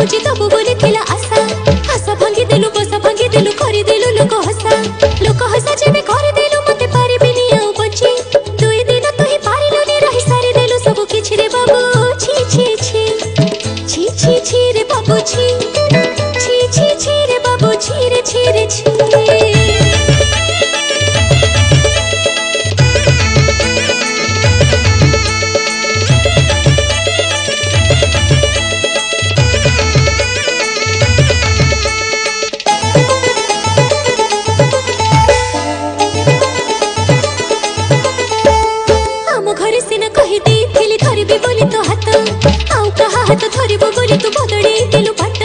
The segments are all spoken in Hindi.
बुझी दबु बोली थिला आशा आशा भांगी देलु बसा भांगी देलु करि देलु लोक हसा जेबे करि देलु मते पारि बिनी आउ बची दुई दिन तू ही पारिलु नि रही सारी देलु सब किछ रे बाबू छी छी छी छी छी छी रे बाबू छी छी छी छी रे बाबू छी रे छी रे छी हाथ धरबो बोली तू बदड़ी दिलु बाट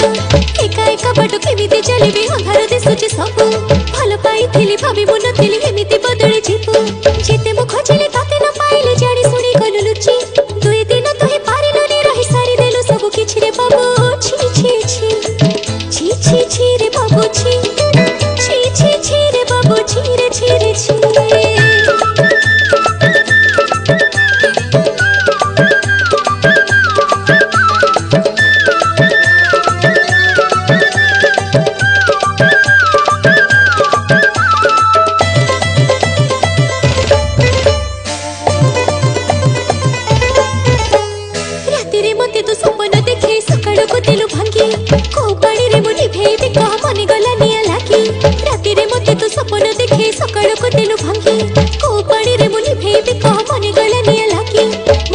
एका एका बाट केमिति चलिबे अंधार दिसुची सब भल पाइथिली भाबी मु नथिली एमिति बदड़ी जीपु जेते मु खोजिले ताते न पाइले जानी सुनी गलु लुची दुई दिन तू ही पारिलो नि रही सारी देलु सब किछ रे बाबू छी छी छी छी छी छी रे बाबू छी छी छी छी रे बाबू छी रे छी रे छी तू सपन देखे सकाळ को दिलु भांगी को पानी रे मुनि भेबे कह मन गला निया लागी राती रे मते तू सपन देखे सकाळ को दिलु भांगी को पानी रे मुनि भेबे कह मन गला निया लागी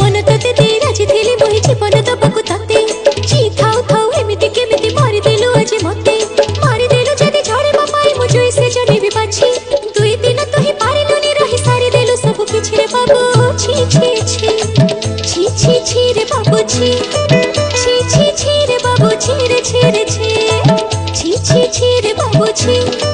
मन तते दे राजी थिली मोहि जीवन दबकु ताते जी थाउ थाउ एमिति केमिति मारि देलु आज मते मारि देलु जदी झड़े बापाई मु जोई से जने भी बाछी दुई दिन तू ही पारिलु नि रही सारी देलु सब किछ रे बाबू छी छी छी छी छी छी रे बाबू छी छी छी छी रे बाबू छी रे छी रे छी छी छी छी रे बाबू छी।